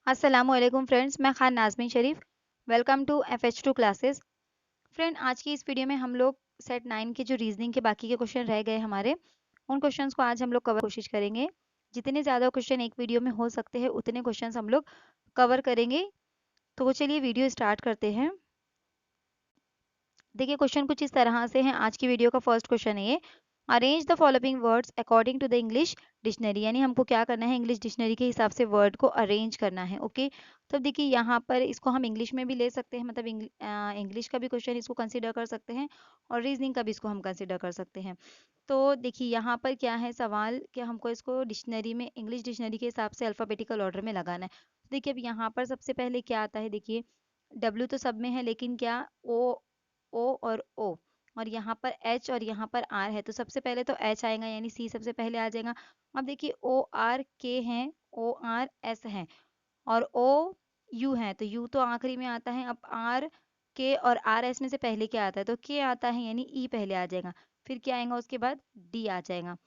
अस्सलामुअलैकुम फ्रेंड्स, मैं Khan Nazmeen Sharif. Welcome to FH2 classes. Friend, आज की इस वीडियो में हम लोग सेट 9 के जो रीजनिंग के बाकी के क्वेश्चन रह गए हमारे, उन क्वेश्चंस को आज हम लोग कवर कोशिश करेंगे। जितने ज़्यादा क्वेश्चन एक वीडियो में हो सकते हैं उतने क्वेश्चंस हम लोग कवर करेंगे। तो चलिए वीडियो स्टार्ट करते हैं। देखिए, क्वेश्चन कुछ इस तरह से है। आज की वीडियो का फर्स्ट क्वेश्चन है ये, arrange the following words according to the English dictionary. यानी हमको क्या करना है, इंग्लिश डिक्शनरी के हिसाब से वर्ड को अरेंज करना है। ओके, तो देखिए यहाँ पर इसको हम इंग्लिश में भी ले सकते हैं, मतलब इंग्लिश का भी क्वेश्चन इसको कंसीडर कर सकते हैं और रीजनिंग का भी इसको हम कंसीडर कर सकते हैं। तो देखिए यहाँ पर क्या है सवाल कि हमको इसको डिक्शनरी में, इंग्लिश डिक्शनरी के हिसाब से अल्फाबेटिकल ऑर्डर में लगाना है। तो देखिए अब यहाँ पर सबसे पहले क्या आता है, देखिए डब्ल्यू तो सब में है, लेकिन क्या ओ और ओ, और यहाँ पर एच और यहाँ पर आर है। तो सबसे पहले तो एच आएगा, यानी सी सबसे पहले आ जाएगा। अब देखिए ओ आर के हैं, ओ आर एस हैं, और ओ यू है, तो यू तो आखिरी में आता है। अब आर के और आर एस में से पहले क्या आता है, तो के आता है, यानी ई पहले आ जाएगा। फिर क्या आएगा, उसके बाद डी आ जाएगा।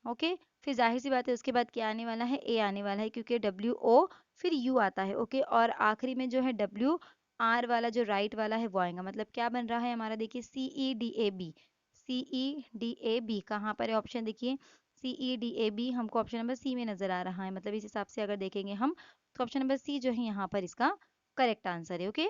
ओके, फिर जाहिर सी बात है उसके बाद क्या आने वाला है, ए आने वाला है, क्योंकि डब्ल्यू ओ फिर यू आता है। ओके, और आखिरी में जो है डब्ल्यू आर वाला जो राइट वाला है वो आएगा। मतलब क्या बन रहा है हमारा, देखिए C E D A B. C E D A B कहाँ पर है ऑप्शन, देखिए C E D A B हमको ऑप्शन नंबर सी में नजर आ रहा है। मतलब इस हिसाब से अगर देखेंगे हम, तो ऑप्शन नंबर सी जो है यहाँ पर इसका करेक्ट आंसर है। ओके,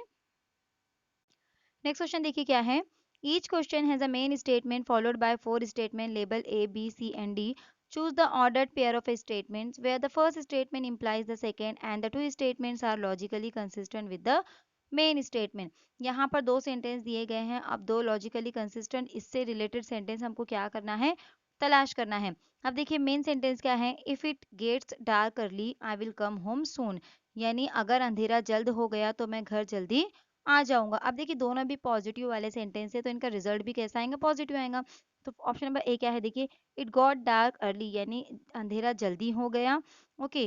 नेक्स्ट क्वेश्चन देखिए क्या है, each question has a main statement followed by four statement label A B C and D. Choose the ordered pair of statements where the first statement implies the second and the two statements are logically consistent with the main statement. यहाँ पर दो sentence दिए गए हैं। अब दो logically consistent इससे related sentence हमको क्या करना है, तलाश करना है। अब देखिए मेन सेंटेंस क्या है, if it gets dark early I will come home soon. यानी अगर अंधेरा जल्द हो गया तो मैं घर जल्दी आ जाऊंगा। अब देखिए दोनों भी पॉजिटिव वाले सेंटेंस है, तो इनका रिजल्ट भी कैसा आएगा, पॉजिटिव आएगा। तो ऑप्शन नंबर ए क्या है, देखिए इट गॉट डार्क अर्ली, यानी अंधेरा जल्दी हो गया। Okay,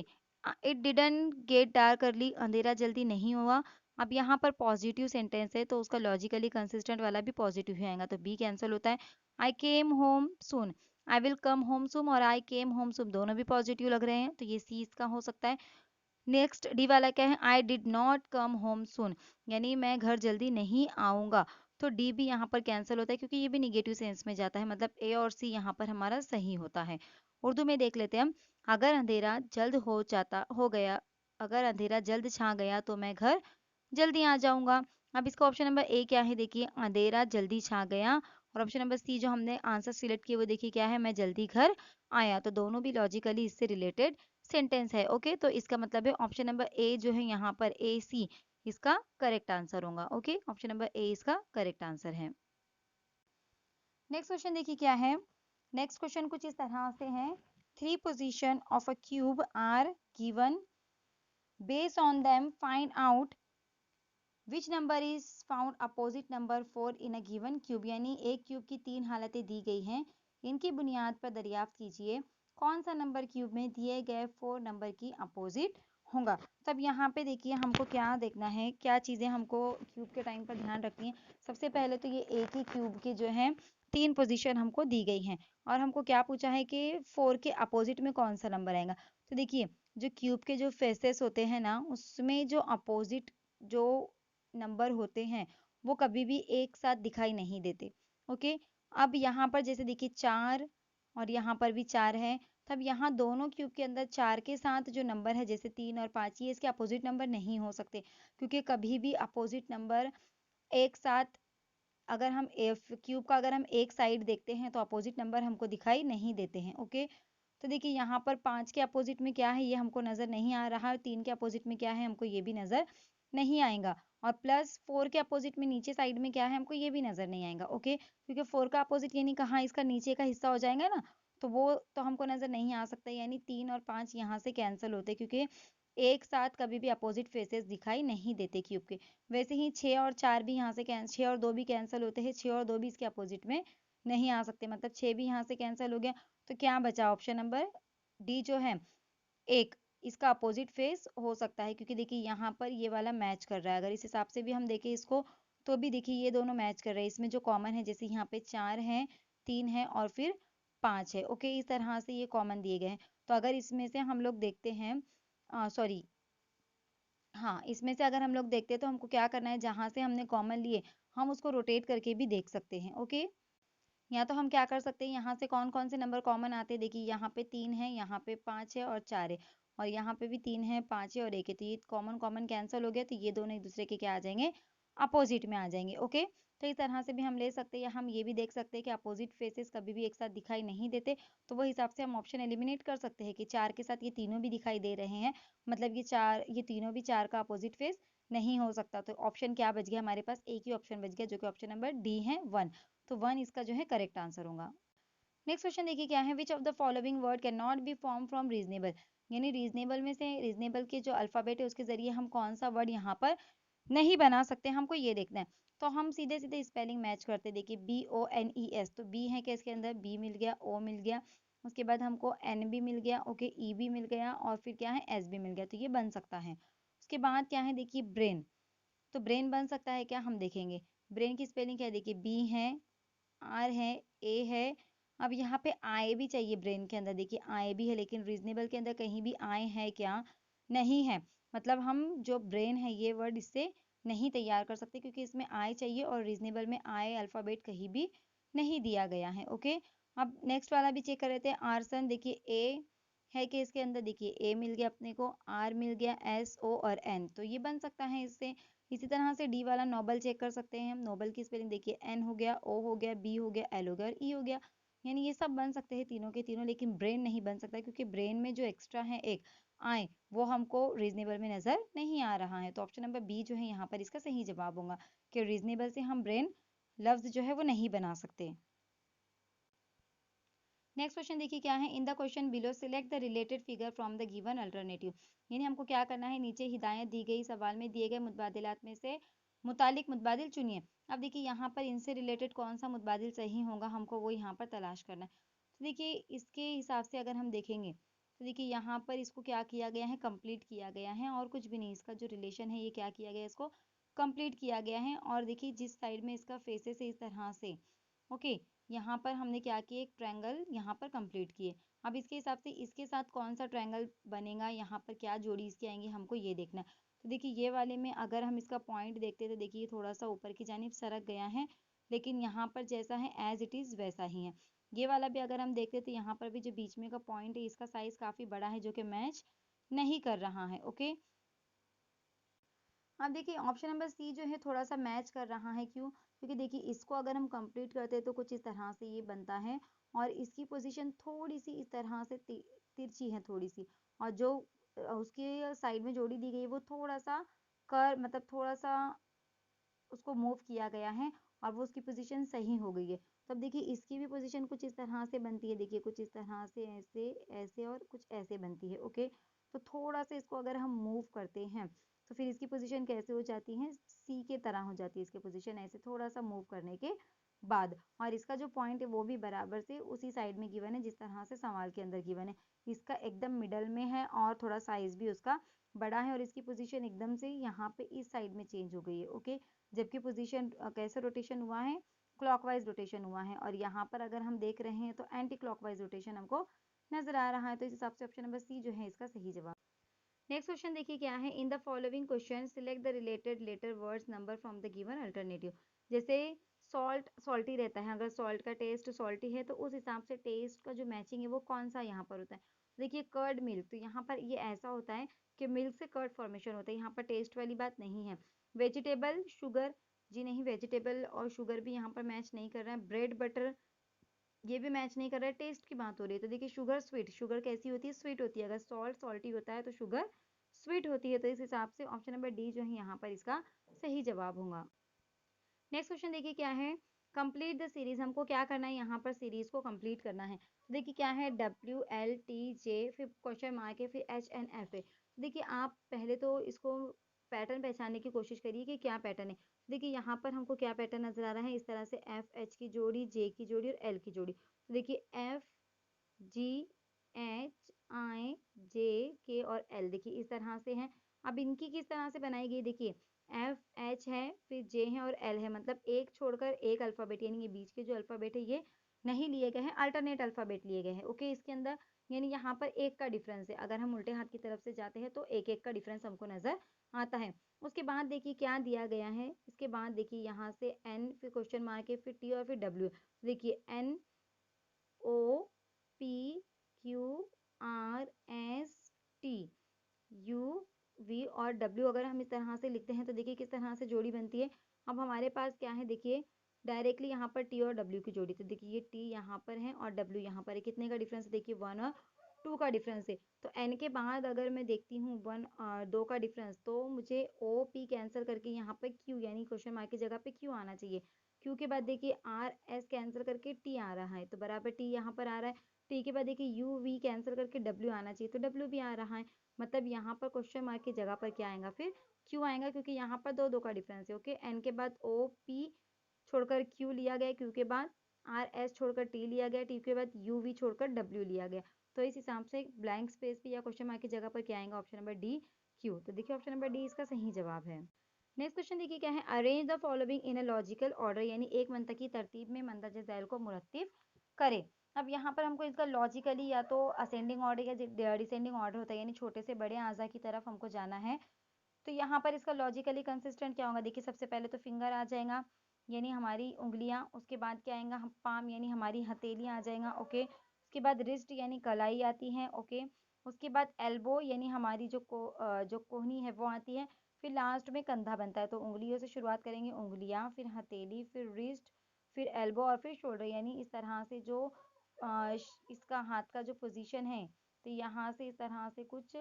it didn't get dark early, अंधेरा जल्दी नहीं हुआ। अब यहाँ पर पॉजिटिव सेंटेंस है, तो उसका लॉजिकली कंसिस्टेंट वाला भी पॉजिटिव ही आएगा, तो बी कैंसिल होता है। I came home soon, I will come home soon और आई केम होम सून दोनों भी पॉजिटिव लग रहे हैं, तो ये सी इसका हो सकता है। नेक्स्ट डी वाला क्या है, I did not come home soon, यानी मैं घर जल्दी नहीं आऊंगा। तो डी भी यहाँ पर कैंसिल होता है, क्योंकि ये भी निगेटिव सेंस में जाता है। मतलब ए और सी यहाँ पर हमारा सही होता है। उर्दू में देख लेते हैं हम, अगर अंधेरा जल्द हो जाता हो गया, अगर अंधेरा जल्द छा गया तो मैं घर जल्दी आ जाऊंगा। अब इसका ऑप्शन नंबर ए क्या है, देखिए अंधेरा जल्दी छा गया, और ऑप्शन नंबर सी जो हमने आंसर सिलेक्ट किया वो देखिए क्या है, मैं जल्दी घर आया। तो दोनों भी लॉजिकली इससे रिलेटेड सेंटेंस है। ओके, तो इसका मतलब है ऑप्शन नंबर ए जो है यहाँ पर ए सी इसका करेक्ट आंसर होगा। ओके, ऑप्शन नंबर ए इसका करेक्ट आंसर है। नेक्स्ट क्वेश्चन देखिए क्या है, नेक्स्ट क्वेश्चन कुछ इस तरह से है, three position of a cube are given, based on them find out which number is found opposite number 4 in a given cube. यानी एक क्यूब की तीन हालतें दी गई हैं, इनकी बुनियाद पर दरियाफ्त कीजिए कौन सा नंबर क्यूब में दिए गए 4 नंबर की अपोजिट होगा। तब यहाँ पे देखिए हमको क्या देखना है, क्या चीज़ें हमको क्यूब के टाइम पर ध्यान रखनी है। सबसे पहले तो ये एक ही क्यूब के जो है तीन पोजीशन हमको दी गई हैं, और हमको क्या पूछा है कि 4 के अपोजिट में कौन सा नंबर आएगा। तो देखिए जो क्यूब के जो फेसेस होते हैं ना, उसमें जो अपोजिट जो नंबर होते हैं वो कभी भी एक साथ दिखाई नहीं देते। ओके, अब यहाँ पर जैसे देखिए चार और यहाँ पर भी चार है, तब यहाँ दोनों क्यूब के अंदर चार के साथ जो नंबर है जैसे तीन और पाँच, ये इसके अपोजिट नंबर नहीं हो सकते, क्योंकि कभी भी अपोजिट नंबर एक साथ, अगर हम क्यूब का अगर हम एक साइड देखते हैं तो अपोजिट नंबर हमको दिखाई नहीं देते हैं। ओके, तो देखिए यहाँ पर पाँच के अपोजिट में क्या है ये हमको नजर नहीं आ रहा है, तीन के अपोजिट में क्या है हमको ये भी नजर नहीं आएगा, और प्लस फोर के अपोजिट में नीचे साइड में क्या है हमको ये भी नजर नहीं आएगा। ओके, क्योंकि फोर का अपोजिट यानी कहाँ, इसका नीचे का हिस्सा हो जाएगा ना, तो वो तो हमको नजर नहीं आ सकता, यानी तीन और पाँच यहाँ से कैंसिल होते, क्योंकि एक साथ कभी भी अपोजिट फेसेस दिखाई नहीं देते क्यूब के। वैसे ही छः और चार भी यहाँ से छः और दो भी कैंसिल होते हैं, छः और दो भी इसके अपोजिट में नहीं आ सकते, मतलब छः भी यहाँ से कैंसिल हो गया। तो क्या बचा, ऑप्शन नंबर डी जो है एक, इसका अपोजिट फेस हो सकता है, क्योंकि देखिए यहाँ पर ये वाला मैच कर रहा है। अगर इस हिसाब से भी हम देखें इसको, तो भी देखिए ये दोनों मैच कर रहे हैं। इसमें जो कॉमन है जैसे यहाँ पे चार है, तीन है और फिर पाँच है। ओके, इस तरह से ये कॉमन दिए गए हैं। तो अगर इसमें से हम लोग देखते हैं, सॉरी, हाँ, इसमें से अगर हम लोग देखते हैं तो हमको क्या करना है, जहाँ से हमने कॉमन लिए हम उसको रोटेट करके भी देख सकते हैं। ओके, या तो हम क्या कर सकते हैं, यहाँ से कौन-कौन से नंबर कॉमन आते हैं, देखिए यहाँ पे 3 है, यहाँ पे 5 है और 4 है, और यहाँ पे भी 3 है, 5 है और 1 है, तो ये कॉमन कॉमन कैंसल हो गया, तो ये दोनों एक दूसरे के क्या आ जाएंगे, अपोजिट में आ जाएंगे। ओके, तो इस तरह से भी हम ले सकते हैं, या हम ये भी देख सकते हैं कि अपोजिट फेसेस कभी भी एक साथ दिखाई नहीं देते, तो वो हिसाब से हम ऑप्शन एलिमिनेट कर सकते हैं कि 4 के साथ ये तीनों भी दिखाई दे रहे हैं, मतलब ये तीनों भी 4 का अपोजिट फेस नहीं हो सकता, तो ऑप्शन क्या बच गया हमारे पास, एक ही ऑप्शन बच गया जो कि ऑप्शन नंबर डी है 1, तो 1 इसका जो है करेक्ट आंसर होगा। नेक्स्ट क्वेश्चन देखिए क्या है, which of the following word can not be form from reasonable, यानी रीजनेबल में से रीजनेबल के जो अल्फाबेट है उसके जरिए हम कौन सा वर्ड यहाँ पर नहीं बना सकते, हमको ये देखना है। तो हम सीधे सीधे स्पेलिंग मैच करते, देखिए BONES, तो बी है क्या इसके अंदर, बी मिल गया, ओ मिल गया, उसके बाद हमको एन भी मिल गया, ओके, ई भी मिल गया, और फिर क्या है एस भी मिल गया, तो ये बन सकता है। उसके बाद क्या है, देखिए ब्रेन, तो ब्रेन बन सकता है क्या, हम देखेंगे ब्रेन की स्पेलिंग क्या है, देखिए बी है, आर है, ए है, अब यहाँ पे आए भी चाहिए ब्रेन के अंदर, देखिए आए भी है, लेकिन रीजनेबल के अंदर कहीं भी आए है क्या, नहीं है, मतलब हम जो ब्रेन है ये वर्ड इससे नहीं तैयार कर सकते, क्योंकि इसमें आए चाहिए और रीजनेबल में आए अल्फाबेट कहीं भी नहीं दिया गया है। ओके, अब नेक्स्ट वाला भी चेक कर लेते हैं, आरसन, देखिए ए है कि इसके अंदर, देखिए ए मिल गया अपने को, आर मिल गया, एस ओ और एन, तो ये बन सकता है इससे। इसी तरह से डी वाला नोबल चेक कर सकते हैं हम, नोबल की स्पेलिंग देखिए एन हो गया, ओ हो गया, बी हो गया, एल हो गया और ई हो गया, यानी ये सब बन सकते हैं तीनों के तीनों, लेकिन ब्रेन नहीं बन सकता, क्योंकि ब्रेन में जो एक्स्ट्रा है एक आए, वो हमको रीजनेबल में नजर नहीं आ रहा है, तो ऑप्शन नंबर बी जो है यहाँ पर इसका सही जवाब होगा कि रीजनेबल से हम ब्रेन लफ्ज जो है वो नहीं बना सकते। नेक्स्ट क्वेश्चन देखिए क्या है, in the question below select the related figure from the given alternative, यानी हमको क्या करना है, नीचे हिदायत दी गई सवाल में दिए गए मुतबादिलात में से मुतालिक मुतबादिल चुनिए। अब देखिए यहाँ पर इनसे रिलेटेड कौन सा मुतबादिल सही होगा, हमको वो यहाँ पर तलाश करना है। तो देखिए इसके हिसाब से अगर हम देखेंगे तो देखिए यहाँ पर इसको क्या किया गया है, कंप्लीट किया गया है, और कुछ भी नहीं, इसका जो रिलेशन है ये क्या किया गया है, इसको कंप्लीट किया गया है, और देखिए जिस साइड में इसका फेसेस है इस तरह से, ओके, यहाँ पर हमने क्या किया, एक ट्रायंगल यहाँ पर कंप्लीट किए। अब इसके हिसाब से इसके साथ कौन सा ट्रायंगल बनेगा, यहाँ पर क्या जोड़ी इसकी आएंगी, हमको ये देखना है। तो देखिए ये वाले में अगर हम इसका पॉइंट देखते हैं तो देखिए ये थोड़ा सा ऊपर की जानिब सरक गया है, लेकिन यहाँ पर जैसा है एज इट इज वैसा ही है। ये वाला भी अगर हम देखते तो यहाँ पर भी जो बीच में का पॉइंट है इसका साइज काफी बड़ा है, जो कि मैच नहीं कर रहा है। ओके, अब देखिए ऑप्शन नंबर सी जो है थोड़ा सा मैच कर रहा है, क्यों, क्योंकि देखिए इसको अगर हम कंप्लीट करते हैं तो कुछ इस तरह से ये बनता है, और इसकी पोजीशन थोड़ी सी इस तरह से तिरछी है थोड़ी सी, और जो उसके साइड में जोड़ी दी गई है वो थोड़ा सा कर मतलब थोड़ा सा उसको मूव किया गया है, और वो उसकी पोजीशन सही हो गई है। तो अब देखिए इसकी भी पोजीशन कुछ इस तरह से बनती है, देखिए कुछ इस तरह से, ऐसे ऐसे और कुछ ऐसे बनती है। ओके, तो थोड़ा सा इसको अगर हम मूव करते हैं तो फिर इसकी पोजीशन कैसे हो जाती है, सी के तरह हो जाती है इसकी पोजीशन, ऐसे थोड़ा सा मूव करने के बाद, और इसका जो पॉइंट है वो भी बराबर से उसी साइड में गिवन है जिस तरह से सवाल के अंदर गिवन है, इसका एकदम मिडल में है, और थोड़ा साइज भी उसका बड़ा है, और इसकी पोजीशन एकदम से यहाँ पे इस साइड में चेंज हो गई है। ओके, जबकि पोजीशन कैसे रोटेशन हुआ है, क्लॉकवाइज रोटेशन हुआ है, और यहाँ पर अगर हम देख रहे हैं तो एंटी क्लॉकवाइज रोटेशन हमको नजर आ रहा है, तो इस हिसाब से ऑप्शन नंबर सी जो है इसका सही जवाब। नेक्स्ट क्वेश्चन देखिए क्या है, in the following question select the related letter words number from the given alternative, जैसे सॉल्ट सॉल्टी रहता है, अगर सॉल्ट का टेस्ट सॉल्टी है तो उस हिसाब से टेस्ट का जो मैचिंग है वो कौन सा यहाँ पर होता है। देखिए कर्ड मिल्क, तो यहाँ पर ये ऐसा होता है कि मिल्क से कर्ड फॉर्मेशन होता है, यहाँ पर टेस्ट वाली बात नहीं है। वेजिटेबल शुगर, जी नहीं, वेजिटेबल और शुगर भी यहाँ पर मैच नहीं कर रहा है। ब्रेड बटर, ये भी मैच नहीं कर रहा है, टेस्ट की बात हो रही है, तो देखिए शुगर स्वीट, शुगर कैसी होती है, स्वीट होती है, अगर सॉल्ट सॉल्टी होता है तो शुगर स्वीट होती है, तो इस हिसाब से ऑप्शन नंबर डी जो है यहाँ पर इसका सही जवाब होगा। नेक्स्ट क्वेश्चन देखिए क्या है, कंप्लीट द सीरीज, हमको क्या करना है यहाँ पर सीरीज को कंप्लीट करना है। तो देखिए क्या है, WLTJ, फिर क्वेश्चन मार्क है, फिर HNF है। तो देखिए आप पहले तो इसको पैटर्न पहचानने की कोशिश करिए कि क्या पैटर्न है। देखिए यहाँ पर हमको क्या पैटर्न नजर आ रहा है, इस तरह से FH की जोड़ी, J की जोड़ी और L की जोड़ी, तो देखिए FGHIJK और L, देखिए इस तरह से है। अब इनकी किस तरह से बनाई गई, देखिए FH है, फिर J है और L है, मतलब एक छोड़कर एक अल्फाबेट, यानी ये बीच के जो अल्फाबेट है ये नहीं लिए गए हैं, अल्टरनेट अल्फ़ाबेट लिए गए हैं। ओके, इसके अंदर यानी यहाँ पर एक का डिफरेंस है। अगर हम उल्टे हाथ की तरफ से जाते हैं तो एक का डिफरेंस हमको नज़र आता है। उसके बाद देखिए क्या दिया गया है, इसके बाद देखिए यहाँ से एन, फिर क्वेश्चन मार्क है, फिर टी और फिर डब्ल्यू। देखिए N O P Q R S T U V और डब्ल्यू अगर हम इस तरह से लिखते हैं तो देखिए किस तरह से जोड़ी बनती है। अब हमारे पास क्या है, देखिए डायरेक्टली यहाँ पर टी और डब्ल्यू की जोड़ी, तो देखिए ये टी यहाँ पर है और डब्ल्यू यहाँ पर है। कितने का डिफरेंस है, देखिए 1 और 2 का डिफरेंस है। तो एन के बाद अगर मैं देखती हूँ 1 और 2 का डिफरेंस, तो मुझे ओ पी कैंसिल करके यहाँ पर क्यू यानी क्वेश्चन मार्क की जगह पे क्यू आना चाहिए। क्यू के बाद देखिए आर एस कैंसिल करके टी आ रहा है, तो बराबर टी यहाँ पर आ रहा है। टी के बाद देखिए यू वी कैंसिल करके डब्ल्यू आना चाहिए, तो डब्ल्यू भी आ रहा है। मतलब यहाँ पर क्वेश्चन मार्क की जगह पर क्या आएगा, फिर क्यू आएगा, क्योंकि यहाँ पर दो का डिफरेंस है। ओके, एन के बाद ओ पी छोड़कर क्यू लिया गया, क्यू के बाद आर एस छोड़कर टी लिया गया, टी के बाद यू वी छोड़कर डब्ल्यू लिया गया। तो इस हिसाब से ब्लैंक स्पेस पे या क्वेश्चन मार्क की जगह पर क्या आएगा, ऑप्शन नंबर डी क्यू। तो देखिए ऑप्शन नंबर डी इसका सही जवाब है। नेक्स्ट क्वेश्चन देखिए क्या है, arrange the following in a logical order, यानी एक मंत्र की तरतीब में मंदरज झैल को मुरत्तिब करे। अब यहाँ पर हमको इसका लॉजिकली या तो असेंडिंग ऑर्डर या डिसेंडिंग ऑर्डर होता है, यानी छोटे से बड़े आजा की तरफ हमको जाना है। तो यहाँ पर इसका लॉजिकली कंसिस्टेंट क्या होगा, देखिए सबसे पहले तो फिंगर आ जाएगा यानी हमारी उंगलियां, उसके बाद क्या आएगा, हम पाम यानी हमारी हथेली आ जाएगा। ओके, उसके बाद रिस्ट यानी कलाई आती है। ओके, उसके बाद एल्बो यानी हमारी जो कोहनी है वो आती है। फिर लास्ट में कंधा बनता है। तो उंगलियों से शुरुआत करेंगे, उंगलियां, फिर हथेली, फिर रिस्ट, फिर एल्बो और फिर शोल्डर, यानी इस तरह से जो इसका हाथ का जो पोजीशन है, तो यहाँ से इस तरह से कुछ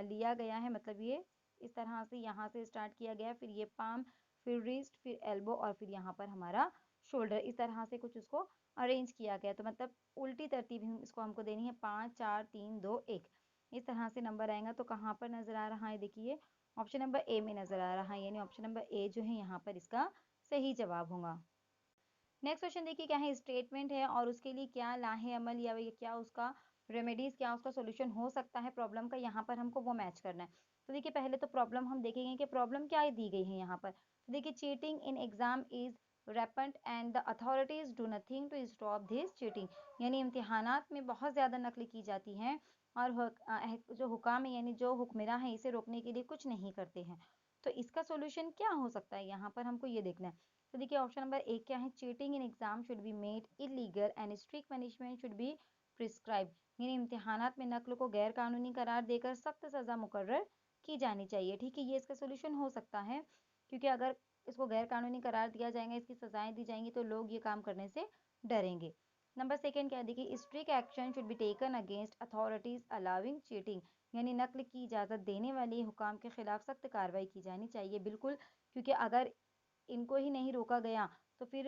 लिया गया है। मतलब ये इस तरह से यहाँ से स्टार्ट किया गया, फिर ये पाम, फिर रिस्ट, फिर एल्बो और फिर यहाँ पर हमारा शोल्डर, इस तरह से कुछ उसको अरेंज किया गया। तो मतलब उल्टी तरतीब इसको हमको देनी है, 5 4 3 2 1, इस तरह से नंबर आएगा। तो कहाँ पर नजर आ रहा है, देखिए ऑप्शन नंबर ए में नजर आ रहा है, यानी ऑप्शन नंबर ए जो है यहाँ पर इसका सही जवाब होगा। नेक्स्ट क्वेश्चन देखिए क्या है, स्टेटमेंट है और उसके लिए क्या लाहे अमल या क्या उसका रेमेडीज, क्या उसका सोल्यूशन हो सकता है प्रॉब्लम का, यहाँ पर हमको वो मैच करना है। तो देखिए पहले तो प्रॉब्लम हम देखेंगे कि प्रॉब्लम क्या दी गई है यहाँ पर। तो देखिए cheating in exam is rampant and the authorities do nothing to stop this cheating, यानी इम्तिहानात में बहुत ज़्यादा नकल की जाती है और जो हुकाम है यानी जो हुक्मरान है इसे रोकने के लिए कुछ नहीं करते हैं। तो इसका सोल्यूशन क्या हो सकता है, यहाँ पर हमको ये देखना है। तो देखिए ऑप्शन नंबर एक क्या है, cheating in exam should be made illegal and strict punishment should be prescribe, यानी इम्तिहानात में नकल को गैर कानूनी करार देकर सख्त सजा मुकर्रर की जानी चाहिए। ठीक है, ये इसका सोल्यूशन हो सकता है, क्योंकि अगर इसको गैर कानूनी करार दिया जाएगा, इसकी सजाएं दी जाएंगी, तो लोग ये काम करने से डरेंगे। नंबर सेकेंड क्या है, देखिए strict action should be taken against authorities allowing cheating, यानी नकल की इजाज़त देने वाले हुकाम के खिलाफ सख्त कार्रवाई की जानी चाहिए। बिल्कुल, क्योंकि अगर इनको ही नहीं रोका गया तो फिर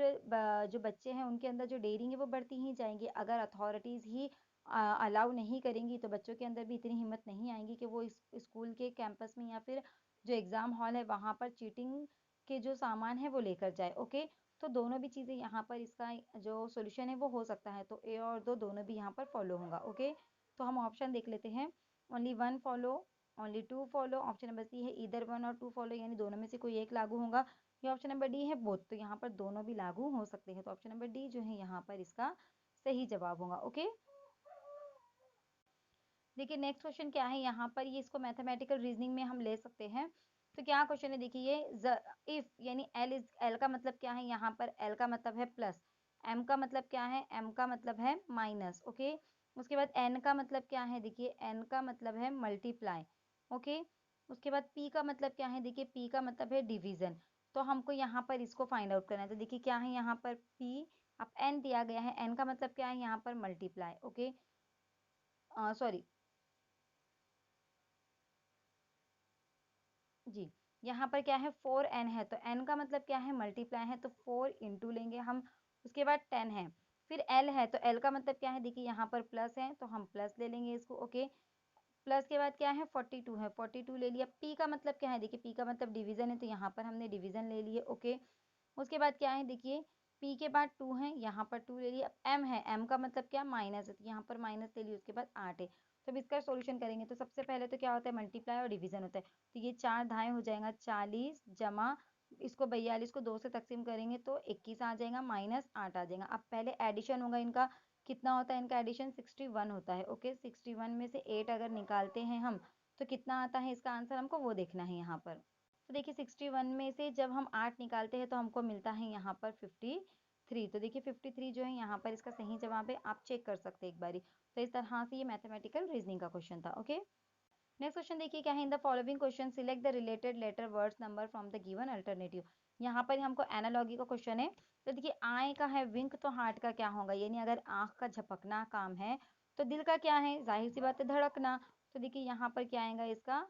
जो बच्चे हैं उनके अंदर जो डेयरिंग है वो बढ़ती ही जाएंगी। अगर अथॉरिटीज़ ही अलाउ नहीं करेंगी तो बच्चों के अंदर भी इतनी हिम्मत नहीं आएगी कि वो इस स्कूल के कैंपस में या फिर जो एग्ज़ाम हॉल है वहाँ पर चीटिंग के जो सामान है वो लेकर जाए। ओके, तो दोनों भी चीज़ें यहाँ पर इसका जो सोल्यूशन है वो हो सकता है। तो ए और दो दोनों भी यहाँ पर फॉलो होगा। ओके, तो हम ऑप्शन देख लेते हैं, only one follow, only two follow, option number C है ईदर वन और टू फॉलो, यानी दोनों में से कोई एक लागू होगा। ये ऑप्शन नंबर डी है बोथ, तो यहाँ पर दोनों भी लागू हो सकते हैं। तो ऑप्शन नंबर डी जो है यहाँ पर इसका सही जवाब होगा। ओके, देखिए नेक्स्ट क्वेश्चन क्या है यहाँ पर, ये इसको मैथमेटिकल रीजनिंग में हम ले सकते हैं। तो क्या क्वेश्चन है, देखिए ये इफ यानी एल इज, एल का मतलब क्या है, यहाँ पर एल का मतलब है प्लस, एम का मतलब क्या है, एम का मतलब है माइनस। ओके, उसके बाद एन का मतलब क्या है, देखिए एन का मतलब है मल्टीप्लाई। ओके, उसके बाद पी का मतलब क्या है, देखिए पी का मतलब है डिवीजन। तो हमको यहाँ पर इसको फाइंड आउट करना है। तो देखिए क्या है यहाँ पर पी, अब एन दिया गया है, एन का मतलब क्या है यहाँ पर मल्टीप्लाई। ओके, सॉरी जी, यहाँ पर क्या है 4n है, तो n का मतलब क्या है मल्टीप्लाई है, तो 4 इंटू लेंगे हम। उसके बाद 10 है, फिर l है, तो l का मतलब क्या है, देखिए यहाँ पर प्लस है तो हम प्लस ले लेंगे इसको। ओके, प्लस के बाद क्या है 42 है, 42 ले लिया। p का मतलब क्या है, देखिए p का मतलब डिवीजन है, तो यहाँ पर हमने डिवीजन ले लिए। ओके, उसके बाद क्या है, देखिए p के बाद 2 है, यहाँ पर 2 ले लिया। m है, m का मतलब क्या माइनस है, तो यहाँ पर माइनस ले लिया। उसके बाद 8 है, तो अब इसका सॉल्यूशन करेंगे तो सबसे पहले तो क्या होता है मल्टीप्लाई और डिवीजन होता है। तो ये 4 दाएं हो जाएगा, 40 जमा इसको 42 को 2 से तकसीम करेंगे तो 21 आ जाएगा, -8 आ जाएगा। अब पहले एडिशन होगा इनका, कितना होता है इनका एडिशन, 61 होता है। ओके, 61 में से 8 अगर निकालते हैं हम तो कितना आता है इसका आंसर, हमको वो देखना है यहाँ पर। तो देखिए 61 में से जब हम 8 निकालते हैं तो हमको मिलता है यहाँ पर 53। तो देखिए 53 जो है यहाँ पर इसका सही जवाब है, आप चेक कर सकते हैं एक बारी। तो इस तरह से ये मैथमेटिकल रीजनिंग का क्वेश्चन था। ओके, नेक्स्ट क्वेश्चन देखिए क्या है, in the following question select the related letter words number from the given alternative. यहाँ पर हमको एनालॉगी का क्वेश्चन है। तो देखिए आई का है विंक, तो हार्ट का क्या होगा, यानी अगर आंख का झपकना काम है तो दिल का क्या है, जाहिर सी बात है धड़कना। तो देखिए यहाँ पर क्या आएगा इसका,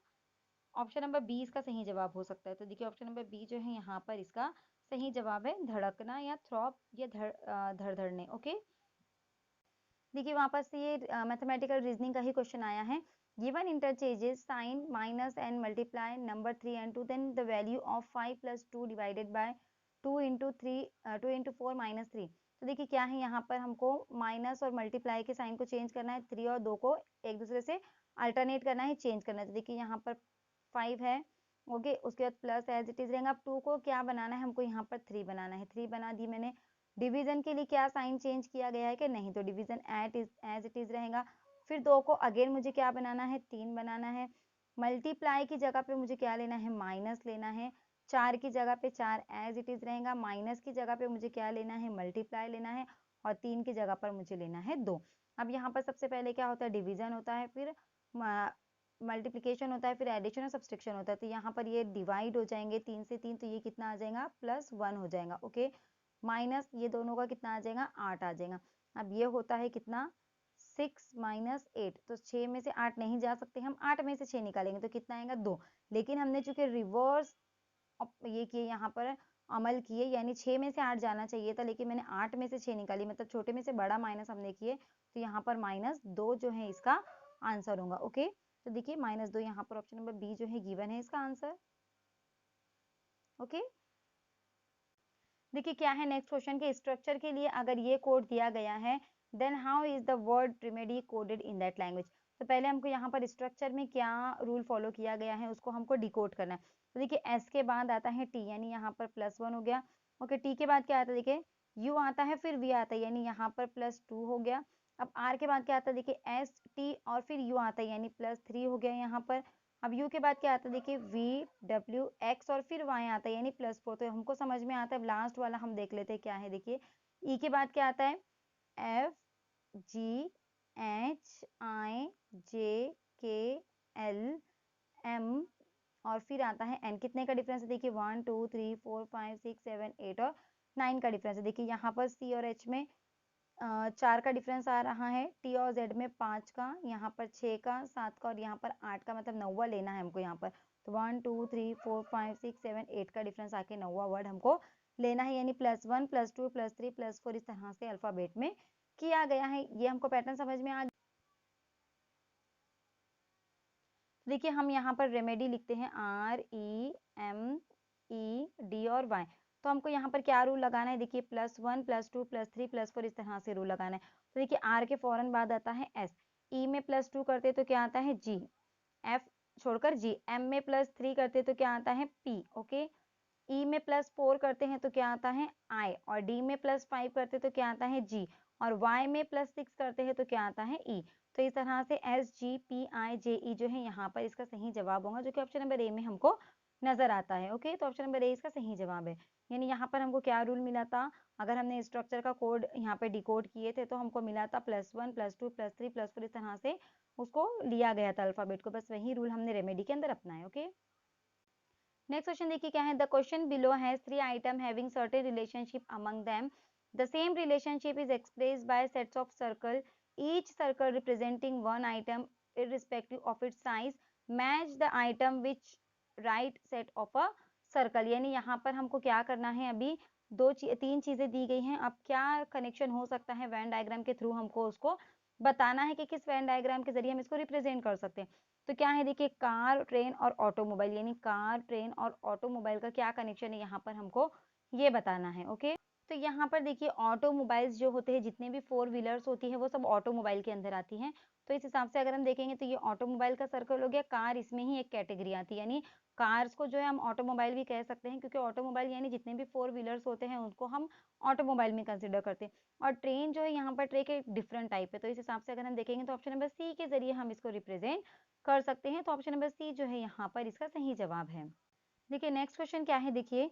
ऑप्शन नंबर बी इसका सही जवाब हो सकता है। तो देखिए ऑप्शन नंबर बी जो है यहाँ पर इसका सही जवाब है, धड़कना या थ्रॉप या धड़धड़ने। ओके, देखिए वापस से ये मैथमेटिकल रीजनिंग का ही क्वेश्चन आया है। Given interchanges sign minus and multiply number 3 and 2 then the value of 5 + 2 divided by 2 × 3 2 × 4 - 3। तो देखिए क्या है, यहाँ पर हमको माइनस और मल्टीप्लाई के साइन को चेंज करना है, 3 और 2 को एक दूसरे से अल्टरनेट करना है, चेंज करना है। तो देखिए यहाँ पर 5 है। ओके, उसके बाद प्लस एज इट इज रहेगा। अब 2 को क्या बनाना है, हमको यहाँ पर 3 बनाना है। 3 बना दी मैंने। डिवीजन के लिए क्या साइन चेंज किया गया है कि नहीं, तो डिवीजन एज इट इज रहेगा। फिर 2 को अगेन मुझे क्या बनाना है, 3 बनाना है। मल्टीप्लाई की जगह पे मुझे क्या लेना है, माइनस लेना है। 4 की जगह पे 4 एज इट इज रहेगा। माइनस की जगह पे मुझे क्या लेना है, मल्टीप्लाई लेना है। और 3 की जगह पर मुझे लेना है 2। अब यहाँ पर सबसे पहले क्या होता है, डिवीजन होता है, फिर मल्टीप्लीकेशन होता है, फिर एडिशन और सब्सट्रैक्शन होता है। तो यहाँ पर ये डिवाइड हो जाएंगे 3 से 3, तो ये कितना आ जाएगा, +1 हो जाएगा। ओके, माइनस ये दोनों का कितना आ जाएगा, 8 आ जाएगा। अब ये होता है कितना, 6 - 8। तो 6 में से 8 नहीं जा सकते, हम 8 में से 6 निकालेंगे तो कितना आएगा, 2। लेकिन हमने चूंकि रिवर्स ये किए, यहाँ पर अमल किए, यानी 6 में से 8 जाना चाहिए था, लेकिन मैंने 8 में से 6 निकाली, मतलब छोटे में से बड़ा माइनस हमने किए। तो यहाँ पर -2 जो है इसका आंसर होगा। ओके, तो देखिए -2 यहाँ पर ऑप्शन नंबर बी जो है गिवन है इसका आंसर। ओके, देखिए क्या है नेक्स्ट क्वेश्चन के स्ट्रक्चर के लिए अगर ये कोड दिया गया है then how is the word remedy coded in that language. तो पहले हमको यहाँ पर स्ट्रक्चर में क्या रूल फॉलो किया गया है उसको हमको डिकोड करना है। तो देखिए एस के बाद आता है टी, यानी यहाँ पर +1 हो गया। ओके, टी के बाद क्या आता है, देखिए यू आता है, फिर वी आता है, यानी यहाँ पर +2 हो गया। अब आर के बाद क्या आता है, देखिए एस टी और फिर यू आता है, यानी +3 हो गया यहाँ पर। अब यू के बाद क्या आता है, देखिए वी डब्ल्यू एक्स और फिर वाई आता है, यानी +4। तो हमको समझ में आता है। लास्ट वाला हम देख लेते हैं क्या है। देखिए ई के बाद क्या आता है, एफ जी एच आई जे के एल एम और फिर आता है एन। कितने का डिफरेंस है, देखिए 1 2 3 4 5 6 7 8 और 9 का डिफरेंस है। देखिए यहाँ पर सी और एच में 4 का डिफरेंस आ रहा है, टी और जेड में 5 का, यहाँ पर 6 का, 7 का और यहाँ पर 8 का, मतलब 9वां लेना है हमको यहाँ पर। तो 1 2 3 4 5 6 7 8 का डिफरेंस आके 9वां वर्ड हमको लेना है, यानी +1 +2 +3 +4 इस तरह से अल्फाबेट में किया गया है। ये हमको पैटर्न समझ में आ गया। देखिए हम यहाँ पर रेमेडी लिखते हैं REMED और वाई। तो हमको यहाँ पर क्या रूल लगाना है, देखिए +1 +2 +3 +4 इस तरह से रूल लगाना है। तो देखिए आर के फौरन बाद आता है एस, ई में +2 करते तो क्या आता है जी, एफ छोड़कर जी, एम में +3 करते तो क्या आता है पी। ओके, ई में +4 करते हैं तो क्या आता है आई, और डी में +5 करते तो क्या आता है जी, और वाई में +6 करते हैं तो क्या आता है ई। तो इस तरह से SGPIJE जो है यहाँ पर इसका सही जवाब होगा, जो कि ऑप्शन नंबर ए में हमको नजर आता है। ओके, तो ऑप्शन नंबर ए इसका सही जवाब है। यानी यहाँ पर हमको क्या रूल मिला था, अगर हमने स्ट्रक्चर का कोड यहाँ पे डिकोड किए थे तो हमको मिला था +1 +2 +3 +4 इस तरह से उसको लिया गया था अल्फाबेट को, बस वही रूल हमने रेमेडी के अंदर अपनाए। ओके, नेक्स्ट क्वेश्चन देखिए क्या है, the question below has 3 atom having certain relationship among them, the same relationship is expressed by sets of circle, each circle representing one item irrespective of its size match the item which right set of a circle। यानी यहाँ पर हमको क्या करना है, अभी तीन चीजें दी गई हैं। अब क्या कनेक्शन हो सकता है वेन डायग्राम के थ्रू, हमको उसको बताना है कि किस वेन डायग्राम के जरिए हम इसको रिप्रेजेंट कर सकते हैं। तो क्या है, देखिए कार ट्रेन और ऑटोमोबाइल, यानी कार ट्रेन और ऑटोमोबाइल का क्या कनेक्शन है यहाँ पर हमको ये बताना है। ओके, तो यहाँ पर देखिए ऑटोमोबाइल्स जो होते हैं, जितने भी फोर व्हीलर्स होती है वो सब ऑटोमोबाइल के अंदर आती हैं। तो इस हिसाब से अगर हम देखेंगे तो ये ऑटोमोबाइल का सर्कल हो गया, कार इसमें ही एक कैटेगरी आती है, यानी कार्स को जो है हम ऑटोमोबाइल भी कह सकते हैं, क्योंकि ऑटोमोबाइल यानी जितने भी फोर व्हीलर्स होते हैं उनको हम ऑटोमोबाइल में कंसिडर करते हैं। और ट्रेन जो है यहाँ पर ट्रेन एक डिफरेंट टाइप है, तो इस हिसाब से अगर हम देखेंगे तो ऑप्शन नंबर सी के जरिए हम इसको रिप्रेजेंट कर सकते हैं। तो ऑप्शन नंबर सी जो है यहाँ पर इसका सही जवाब है। देखिए नेक्स्ट क्वेश्चन क्या है, देखिए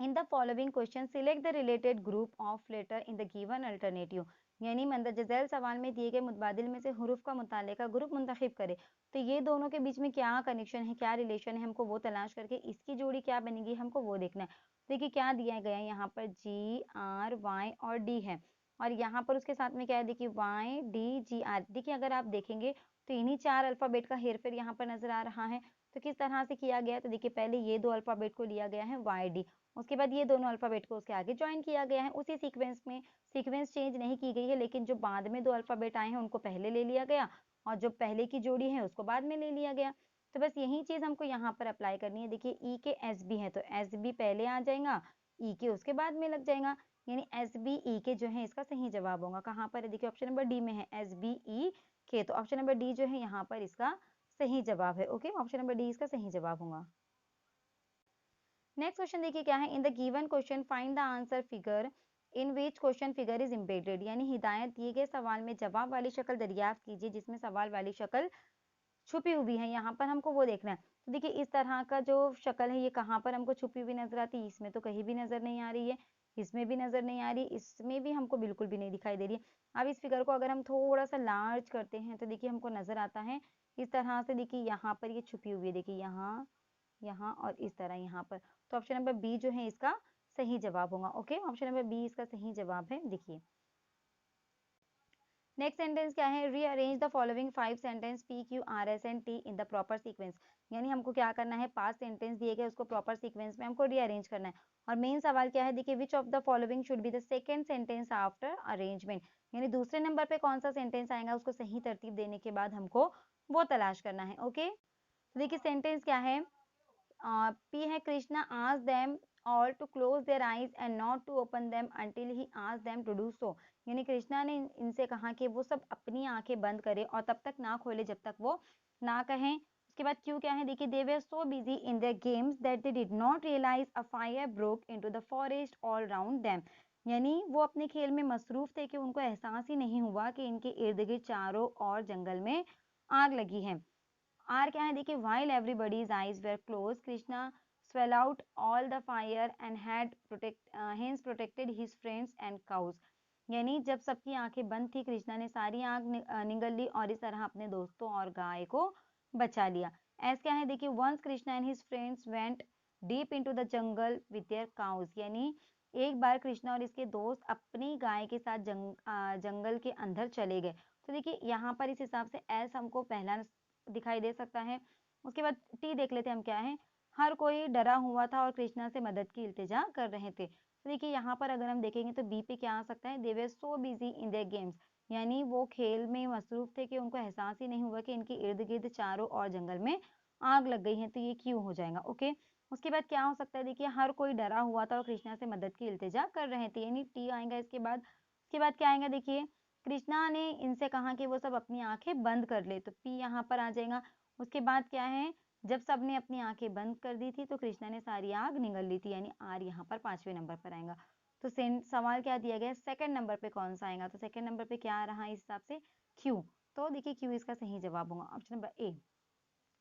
in the following question select the related group of letter in the given alternative, यानी मंदरजैल सवाल में दिए गए मुतबादिल में से हुरूफ का मुतालिका ग्रुप मुंतखब करे। तो ये दोनों के बीच में क्या कनेक्शन है, क्या रिलेशन है, हमको वो तलाश करके इसकी जोड़ी क्या बनेगी हमको वो देखना है। देखिए क्या दिया गया है यहाँ पर GR Y और D है, और यहाँ पर उसके साथ में क्या है, देखिए YDGR। देखिए अगर आप देखेंगे तो इन्हीं चार अल्फाबेट का हेरफेर यहाँ पर नजर आ रहा है। तो किस तरह से किया गया है, तो देखिए पहले ये दो अल्फाबेट को लिया गया है YD, उसके बाद ये दोनों अल्फाबेट को उसके आगे ज्वाइन किया गया है उसी सीक्वेंस में। सीक्वेंस चेंज नहीं की गई है, लेकिन जो बाद में दो अल्फाबेट आए हैं उनको पहले ले लिया गया, और जो पहले की जोड़ी है उसको बाद में ले लिया गया। तो बस यही चीज हमको यहाँ पर अप्लाई करनी है। देखिए ई के SB है तो SB पहले आ जाएगा, ई के उसके बाद में लग जाएगा, यानी SBE के जो है इसका सही जवाब होगा। कहाँ पर है, देखिए ऑप्शन नंबर डी में है SBE के, तो ऑप्शन नंबर डी जो है यहाँ पर इसका सही जवाब है। ओके, ऑप्शन नंबर डी इसका सही जवाब होगा। नेक्स्ट क्वेश्चन देखिए क्या है, in the given question find the answer figure in which question figure is embedded, यानी हिदायत दिए गए सवाल में जवाब वाली शक्ल दरियाफ्त कीजिए जिसमें सवाल वाली शक्ल छुपी हुई है। यहाँ पर हमको वो देखना है। तो देखिए इस तरह का जो शक्ल है ये कहाँ पर हमको छुपी हुई नजर आती है, इसमें तो कहीं भी नजर नहीं आ रही है, इसमें भी नजर नहीं आ रही, इसमें भी हमको बिल्कुल भी नहीं दिखाई दे रही है। अब इस फिगर को अगर हम थोड़ा सा लार्ज करते हैं तो देखिए हमको नजर आता है इस तरह से। देखिए यहाँ पर ये छुपी हुई है, देखिए यहाँ, यहाँ और इस तरह यहाँ पर। तो ऑप्शन नंबर बी जो है इसका सही जवाब होगा। ओके, ऑप्शन नंबर बी इसका सही जवाब है। देखिए नेक्स्ट सेंटेंस क्या है, rearrange the following 5 sentence PQRS and T in the proper sequence, यानी हमको क्या करना है, 5 सेंटेंस दिए गए उसको प्रॉपर सीक्वेंस में हमको रीअरेंज करना है। और मेन सवाल क्या है, देखिए विच of the following should be the second sentence after arrangement, यानी दूसरे नंबर पे कौन सा सेंटेंस आएगा उसको सही तरतीब देने के बाद हमको वो तलाश करना है। ओके, तो देखिए सेंटेंस क्या है, P है Krishna asked them all to close their eyes and not to open them until he asked them to do so, यानी कृष्णा ने इनसे कहा कि वो सब अपनी आंखें बंद करें और तब तक ना खोले जब तक वो ना कहें। उसके बाद क्यों क्या है, देखिए they were so busy in their games that they did not realize a fire broke into the forest all around them, यानी वो अपने खेल में मसरूफ थे कि उनको एहसास ही नहीं हुआ कि इनके इर्द गिर्द चारों ओर जंगल में आग लगी है। आर क्या है, देखिए while everybody's eyes were closed Krishna swell out all the fire and had hence protected his friends and cows, यानी जब सबकी आंखें बंद थी कृष्णा ने सारी आग निगल ली और इस तरह अपने दोस्तों और गाय को बचा लिया। एस क्या है, देखिए once Krishna and his friends went deep into the jungle with their cows, यानी एक बार कृष्णा और इसके दोस्त अपनी गाय के साथ जंगल के अंदर चले गए। तो देखिए यहाँ पर इस हिसाब से एस हमको पहला दिखाई दे सकता है। उसके बाद टी देख लेते हैं हम क्या है, हर कोई डरा हुआ था और कृष्णा से मदद की इल्तिजा कर रहे थे। तो देखिए यहाँ पर अगर हम देखेंगे तो बी पे क्या आ सकता है, they were so busy in their games, यानी वो खेल में मसरूफ थे कि उनको एहसास ही नहीं हुआ कि इनके इर्द गिर्द चारों और जंगल में आग लग गई है, तो ये क्यों हो जाएगा। ओके, उसके बाद क्या हो सकता है, देखिए हर कोई डरा हुआ था और कृष्णा से मदद की इल्तिजा कर रहे थे, यानी टी आएगा इसके बाद। उसके बाद क्या आएगा, देखिए कृष्णा ने इनसे कहा कि वो सब अपनी आंखें बंद कर ले, तो पी यहाँ पर आ जाएगा। उसके बाद क्या है, जब सबने अपनी आंखें बंद कर दी थी तो कृष्णा ने सारी आग निगल ली थी, यानी आर यहाँ पर 5वें नंबर पर आएगा। तो सवाल क्या दिया गया, सेकंड नंबर पे कौन सा आएगा, तो सेकंड नंबर पे क्या आ रहा है इस हिसाब से, क्यू। तो देखिए क्यू इसका सही जवाब होगा, ऑप्शन नंबर ए।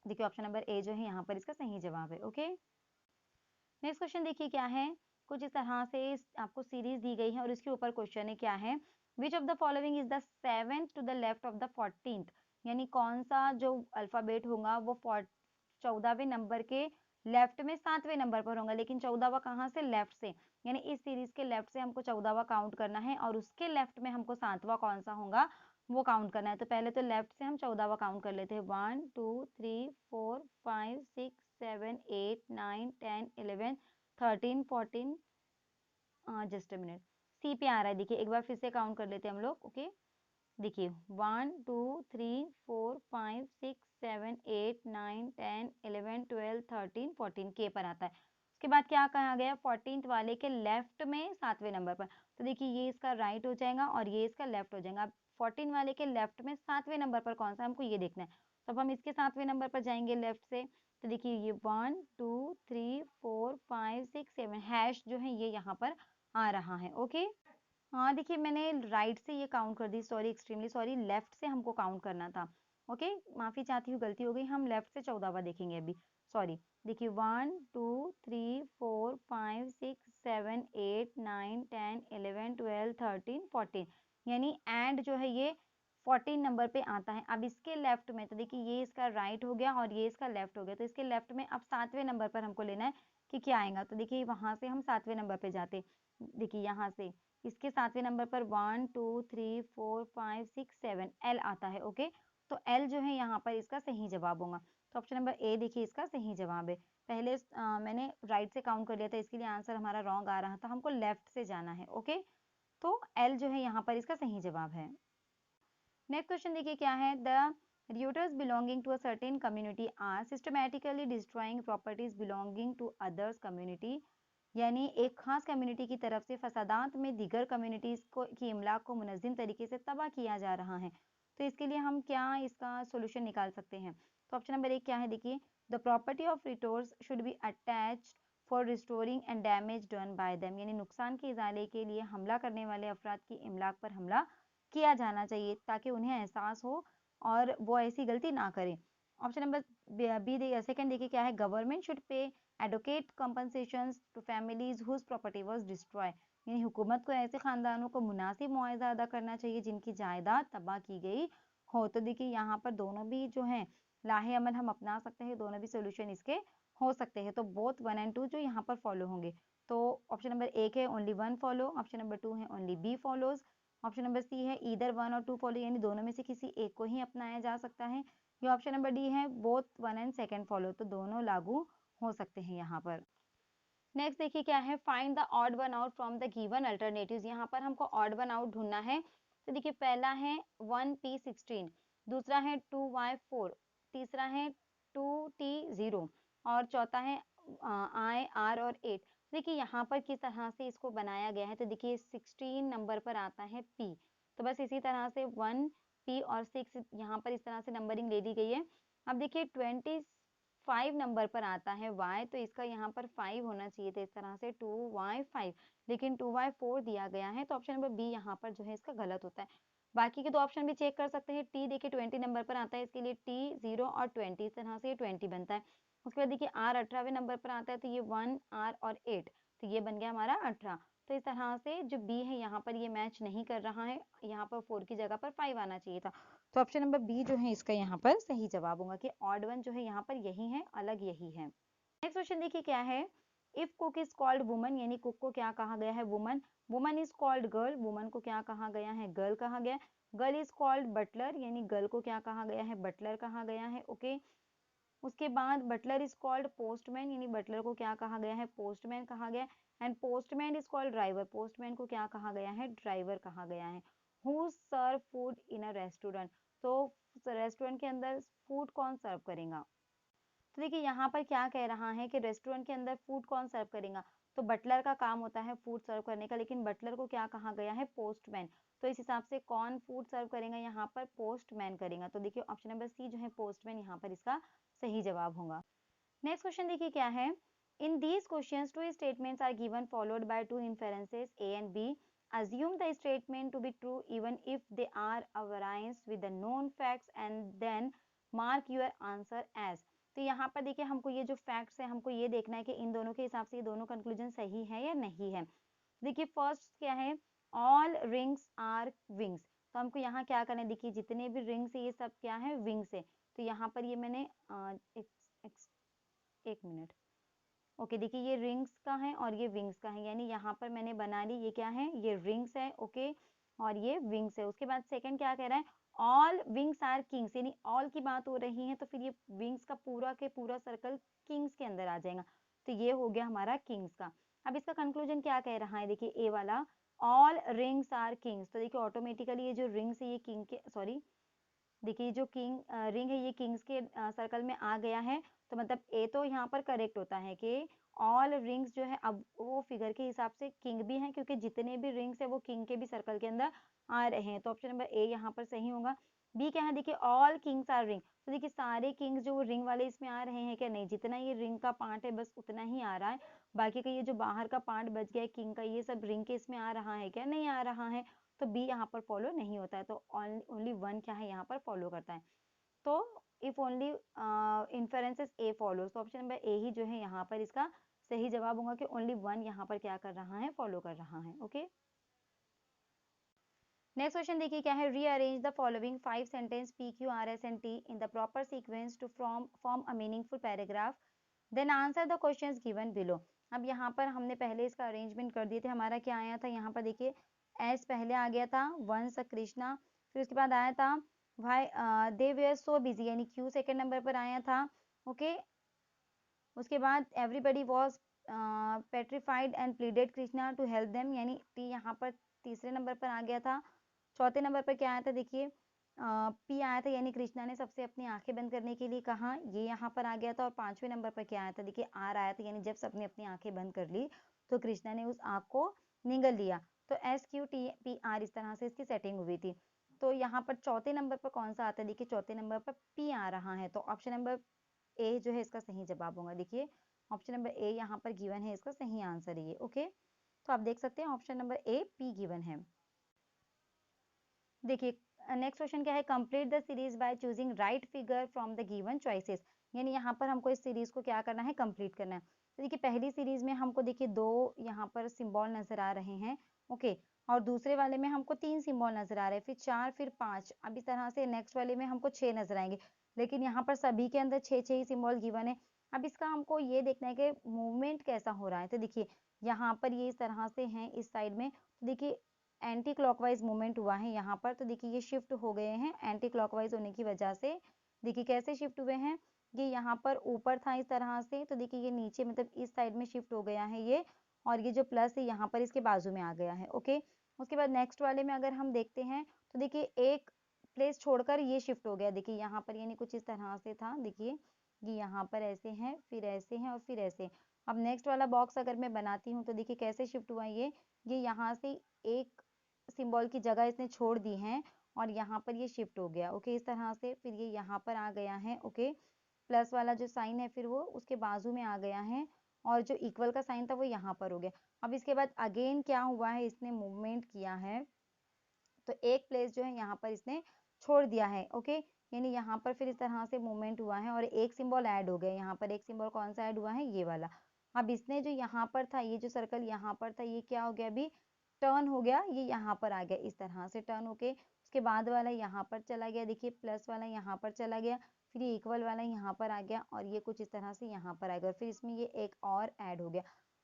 देखिए ऑप्शन नंबर ए जो है यहाँ पर इसका सही जवाब है। ओके, नेक्स्ट क्वेश्चन देखिए क्या है, कुछ इस तरह से आपको सीरीज दी गई है और इसके ऊपर क्वेश्चन है क्या है, which of the following is the 7th to the left of the 14th, यानी कौन सा जो अल्फाबेट होगा वो 14वें नंबर के लेफ्ट में 7वें नंबर पर होगा, लेकिन 14वां कहाँ से, लेफ्ट से, यानी इस सीरीज के लेफ्ट से हमको 14वां काउंट करना है और उसके लेफ्ट में हमको 7वां कौन सा होगा वो काउंट करना है। तो पहले तो लेफ्ट से हम 14वां काउंट कर लेते हैं, 1 2 3 4 5 6 7 8 9 10 11 13 14, जस्ट अ मिनट, सी पे आ रहा है। देखिए एक बार फिर से काउंट कर लेते हैं हम लोग। ओके, देखिए 1 2 3 4 5 6 7 8 9 10 11 12 13 14 के पर आता है। उसके बाद क्या कहा गया, 14th वाले के लेफ्ट में 7वें नंबर पर। तो देखिए ये इसका राइट हो जाएगा और ये इसका लेफ्ट हो जाएगा। अब 14 वाले के लेफ्ट में 7वें नंबर पर कौन सा, हमको ये देखना है। तो अब हम इसके 7वें नंबर पर जाएंगे लेफ्ट से। तो देखिए ये 1 2 3 4 5 6 7 हैश जो है ये यहाँ पर आ रहा है। ओके, हाँ देखिए मैंने राइट से ये काउंट कर दी, सॉरी एक्सट्रीमली सॉरी, लेफ्ट से हमको काउंट करना था। ओके, माफी चाहती हूँ, गलती हो गई। हम लेफ्ट से 14 बार देखेंगे अभी, सॉरी। देखिए 1 2 3 4 5 6 7 8 9 10 11 12 13 14, यानी एंड जो है ये 14 नंबर पे आता है। अब इसके लेफ्ट में तो देखिए ये इसका राइट हो गया और ये इसका लेफ्ट हो गया, तो इसके लेफ्ट में अब 7वें नंबर पर हमको लेना है कि क्या आएगा। तो देखिए वहां से हम 7वें नंबर पे जाते, देखिए यहाँ से इसके 7वें नंबर पर 1 2 3 4 5 6 7 एल आता है। ओके, तो एल जो है यहाँ पर इसका सही जवाब होगा। तो ऑप्शन नंबर ए देखिए इसका सही जवाब है। पहले मैंने राइट से काउंट कर लिया था, इसके लिए आंसर हमारा रॉन्ग आ रहा था, हमको लेफ्ट से जाना है। ओके, तो एल जो है यहाँ पर इसका सही जवाब है। नेक्स्ट क्वेश्चन देखिए क्या है, the rioters belonging to a certain community are systematically destroying properties belonging to others community, यानी एक खास कम्युनिटी की तरफ से फसादात में दीगर कम्युनिटीज को की इमलाक को मुनज़्ज़म तरीके से तबाह किया जा रहा है। तो इसके लिए हम क्या इसका सोल्यूशन निकाल सकते हैं। तो ऑप्शन नंबर 1 क्या है, देखिए the property of rioters should be attached for restoring and damage done by them, यानी नुकसान के इजाले के लिए हमला करने वाले अफराद की इमलाक पर हमला किया जाना चाहिए ताकि उन्हें एहसास हो और वो ऐसी गलती ना करें। ऑप्शन नंबर बी सेकंड देखिए क्या है, government should pay advocate compensation to families whose property was destroy, यानी हुकूमत को ऐसे खानदानों को मुनासिब मुआवजा अदा करना चाहिए जिनकी जायदाद तबाह की गई हो। तो देखिए यहाँ पर दोनों भी जो है लाहे अमल हम अपना सकते हैं, दोनों भी सोल्यूशन इसके हो सकते हैं। तो बोथ 1 एंड 2 जो यहाँ पर फॉलो होंगे। तो ऑप्शन नंबर 1 है ओनली 1 फॉलो, ऑप्शन नंबर 2 है only B follows, option number C है ईदर 1 और 2 फॉलो, यानी दोनों में से किसी एक को ही अपनाया जा सकता है। या ऑप्शन नंबर डी है बोथ 1 एंड 2 फॉलो, तो दोनों लागू हो सकते हैं यहाँ पर। नेक्स्ट देखिए क्या है, find the odd one out from the given alternatives, यहाँ पर हमको ऑड वन आउट ढूंढना है। तो देखिए पहला है 1p16, दूसरा है 2y4, तीसरा है 2t0 और चौथा है i r और 8। देखिए यहाँ पर किस तरह से इसको बनाया गया है, तो देखिए 16 नंबर पर आता है p, तो बस इसी तरह से 1p और 6 यहाँ पर इस तरह से नंबरिंग ले ली गई है। अब देखिए 25 नंबर पर आता है y, तो इसका यहाँ पर 5 होना चाहिए था, इस तरह से 2y5, लेकिन 2y4 दिया गया है, तो ऑप्शन नंबर बी यहाँ पर जो है इसका गलत होता है। बाकी के दो ऑप्शन भी चेक कर सकते हैं। टी देखिए 20 नंबर पर आता है, इसके लिए टी 0 और 20, इस तरह से ये 20 बनता है। उसके बाद देखिए आर 18वें नंबर पर आता है, तो ये 1 आर और 8, तो ये बन गया हमारा 18। तो इस तरह से जो बी है यहाँ पर ये मैच नहीं कर रहा है, यहाँ पर 4 की जगह पर 5 आना चाहिए था। तो ऑप्शन नंबर बी जो है इसका यहाँ पर सही जवाब होगा कि ऑड वन जो है यहाँ पर यही है, अलग यही है। नेक्स्ट क्वेश्चन देखिए क्या है, if cook is called woman, यानी कुक को क्या कहा गया है, woman. Woman is called girl, woman को क्या कहा गया है, गर्ल कहा गया। गर्ल इज कॉल्ड बटलर, यानी गर्ल को क्या कहा गया है, बटलर कहा गया है। ओके, उसके बाद बटलर इज कॉल्ड पोस्टमैन, यानी बटलर को क्या कहा गया है, पोस्टमैन कहा गया। And postman is called driver, postman को क्या कहा गया है, ड्राइवर कहा गया है। Who serve food in a restaurant, तो रेस्टोरेंट के अंदर फूड कौन सर्व करेगा। तो देखिए यहाँ पर क्या कह रहा है कि रेस्टोरेंट के अंदर फूड कौन सर्व करेगा, तो बटलर का काम होता है फूड सर्व करने का, लेकिन बटलर को क्या कहा गया है, पोस्टमैन। तो इस हिसाब से कौन फूड सर्व करेगा, यहाँ पर पोस्टमैन करेगा। तो देखिए ऑप्शन नंबर सी जो है पोस्टमैन यहाँ पर इसका सही जवाब होगा। नेक्स्ट क्वेश्चन देखिए क्या है, in these questions two statements are given followed by two inferences A and B, assume the statement to be true even if they are a variance with the known facts and then mark your answer as। तो यहाँ पर देखिए हमको ये जो facts है हमको ये देखना है कि इन दोनों के हिसाब से ये दोनों कंक्लूजन सही है या नहीं है। देखिए फर्स्ट क्या है, ऑल रिंग्स आर विंग्स, तो हमको यहाँ क्या करना है, देखिए जितने भी रिंग्स है ये सब क्या है, विंग्स है। तो यहाँ पर ये मैंने एक मिनट, ओके देखिए ये रिंग्स का है और ये विंग्स का है, यानी यहाँ पर मैंने बना ली, ये क्या है, ये रिंग्स है। ओके, और ये विंग्स है। उसके बाद सेकंड क्या कह रहा है, ऑल विंग्स आर किंग्स, यानी ऑल की बात हो रही है, तो फिर ये विंग्स का पूरा के पूरा सर्कल किंग्स के अंदर आ जाएगा, तो ये हो गया हमारा किंग्स का। अब इसका कंक्लूजन क्या कह रहा है, देखिए ए वाला, ऑल रिंग्स आर किंग्स, तो देखिए ऑटोमेटिकली ये जो रिंग्स है ये किंग के, सॉरी देखिए जो किंग रिंग है ये किंग्स के सर्कल में आ गया है, तो मतलब ए तो यहाँ पर करेक्ट होता है कि ऑल रिंग्स जो है अब वो फिगर के हिसाब से किंग भी हैं, क्योंकि जितने भी रिंग्स है वो किंग के भी सर्कल के अंदर आ रहे हैं। तो ऑप्शन नंबर ए यहाँ पर सही होगा। बी क्या है, देखिए ऑल किंग्स आर रिंग, तो देखिए सारे किंग्स जो रिंग वाले इसमें आ रहे हैं क्या, नहीं, जितना ये रिंग का पार्ट है बस उतना ही आ रहा है, बाकी का ये जो बाहर का पार्ट बच गया है किंग का, ये सब रिंग के इसमें आ रहा है क्या, नहीं आ रहा है। तो बी यहाँ पर फॉलो नहीं होता है, तो ओनली वन क्या है यहाँ पर फॉलो करता है। तो if only inferences A follows, तो ऑप्शन नंबर ए ही जो है यहाँ पर इसका सही जवाब होगा कि ओनली वन यहाँ पर क्या कर रहा है, फॉलो कर रहा है। ओके, नेक्स्ट क्वेश्चन देखिए क्या है, rearrange the following 5 sentence P Q R S and T in the proper sequence to form a meaningful paragraph, then answer the questions given below. अब यहाँ पर हमने पहले इसका अरेंजमेंट कर दिए थे, हमारा क्या आया था यहाँ पर देखिए, एस पहले आ गया था, वंस कृष्णा, फिर उसके बाद आया था भाई दे वेयर सो बिजी, यानी क्यू सेकंड नंबर पर आया था। ओके, उसके बाद everybody was petrified and pleaded Krishna to help them, यानी टी यहाँ पर तीसरे नंबर पर आ गया था। चौथे नंबर पर क्या आया था, देखिए पी आया था, यानी कृष्णा ने सबसे अपनी आंखें बंद करने के लिए कहा, ये यहाँ पर आ गया था। और पांचवें नंबर पर क्या आया था, देखिए आर आया था, यानी जब सबने अपनी आंखें बंद कर ली तो कृष्णा ने उस आंख को निगल लिया। तो S Q T P R इस तरह से इसकी सेटिंग हुई थी। तो यहाँ पर चौथे नंबर पर कौन सा आता है, देखिए चौथे नंबर पर पी आ रहा है, तो ऑप्शन नंबर ए जो है इसका सही जवाब होगा। देखिए ऑप्शन नंबर ए यहाँ पर गिवन है, इसका सही आंसर है ये। ओके, तो आप देख सकते हैं option number A P given है। देखिए नेक्स्ट क्वेश्चन क्या है, complete the series by choosing right figure from the given choices, यानी यहाँ पर हमको इस सीरीज को क्या करना है, कंप्लीट करना है। तो देखिए पहली सीरीज में हमको देखिए 2 यहाँ पर सिंबल नजर आ रहे हैं। ओके, और दूसरे वाले में हमको 3 सिंबल नजर आ रहे हैं, फिर 4, फिर 5, अब इस तरह से नेक्स्ट वाले में हमको 6 नजर आएंगे, लेकिन यहाँ पर सभी के अंदर 6 ही सिंबल गिवन है। अब इसका हमको ये देखना है कि मूवमेंट कैसा हो रहा है। तो देखिए यहाँ पर ये इस तरह से है इस साइड में, तो देखिए एंटी क्लॉकवाइज मूवमेंट हुआ है यहाँ पर, तो देखिए ये शिफ्ट हो गए हैं एंटी क्लॉकवाइज होने की वजह से। देखिए कैसे शिफ्ट हुए हैं, ये यहाँ पर ऊपर था इस तरह से, तो देखिए ये नीचे मतलब इस साइड में शिफ्ट हो गया है ये, और ये जो प्लस है यहाँ पर इसके बाजू में आ गया है। ओके, उसके बाद नेक्स्ट वाले में अगर हम देखते हैं तो देखिए एक प्लेस छोड़कर ये शिफ्ट हो गया, देखिए यहाँ पर यानी कुछ इस तरह से था, देखिए ये यहाँ पर ऐसे हैं, फिर ऐसे हैं और फिर ऐसे। अब नेक्स्ट वाला बॉक्स अगर मैं बनाती हूँ तो देखिए कैसे शिफ्ट हुआ ये यहाँ से एक सिंबल की जगह इसने छोड़ दी है और यहाँ पर ये शिफ्ट हो गया। ओके, इस तरह से फिर ये यहाँ पर आ गया है। ओके, प्लस वाला जो साइन है फिर वो उसके बाजू में आ गया है, और जो इक्वल का साइन था वो यहाँ पर हो गया। अब इसके बाद अगेन क्या हुआ है, इसने मूवमेंट किया है, तो एक प्लेस जो है यहाँ पर इसने छोड़ दिया है। ओके, यानी यहाँ पर फिर इस तरह से मूवमेंट हुआ है और एक सिंबल ऐड हो गया। यहाँ पर एक सिंबल कौन सा ऐड हुआ है, ये वाला। अब इसने जो यहाँ पर था, ये जो सर्कल यहाँ पर था, ये क्या हो गया, अभी टर्न हो गया, ये यहाँ पर आ गया, इस तरह से टर्न होके उसके बाद वाला यहाँ पर चला गया, देखिए प्लस वाला यहाँ पर चला गया, फिर ये इक्वल वाला यहाँ पर आ गया, और ये कुछ इस तरह से यहाँ पर आ गया, और फिर इसमें ये एक और ऐड हो गया।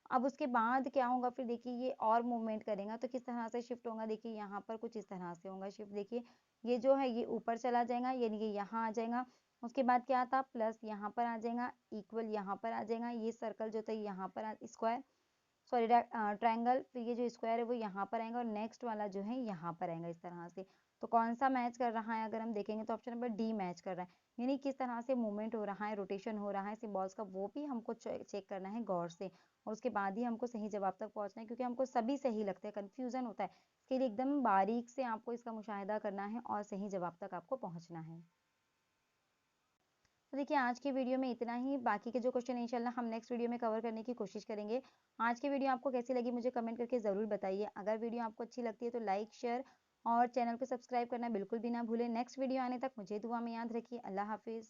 अब उसके बाद क्या होगा, फिर देखिए ये और मूवमेंट करेगा तो किस तरह से शिफ्ट होगा, देखिए यहाँ पर कुछ इस तरह से होगा शिफ्ट। देखिए ये जो है ये ऊपर चला जाएगा, यानी ये यहाँ आ जाएगा। उसके बाद क्या था, प्लस यहाँ पर आ जाएगा, इक्वल यहाँ पर आ जाएगा, ये सर्कल जो था यहाँ पर स्क्वायर, सॉरी ट्रायंगल, फिर ये जो स्क्वायर है वो यहाँ पर आएगा और नेक्स्ट वाला जो है यहाँ पर आएगा इस तरह से। तो कौन सा मैच कर रहा है, अगर हम देखेंगे तो ऑप्शन नंबर डी मैच कर रहा है, यानी किस तरह से मूवमेंट हो रहा है, रोटेशन हो रहा है सिम्बॉल्स का, वो भी हमको चेक करना है गौर से, और उसके बाद ही हमको सही जवाब तक पहुंचना है, क्योंकि हमको सभी सही लगते हैं, कंफ्यूजन होता है, इसके लिए एकदम बारीक से आपको इसका मुशाहिदा करना है और सही जवाब तक आपको पहुंचना है। तो देखिए आज की वीडियो में इतना ही, बाकी के जो क्वेश्चन इंशाल्लाह हम नेक्स्ट वीडियो में कवर करने की कोशिश करेंगे। आज की वीडियो आपको कैसी लगी मुझे कमेंट करके ज़रूर बताइए। अगर वीडियो आपको अच्छी लगती है तो लाइक शेयर और चैनल को सब्सक्राइब करना बिल्कुल भी ना भूलें। नेक्स्ट वीडियो आने तक मुझे दुआ में याद रखिए। अल्लाह हाफिज़।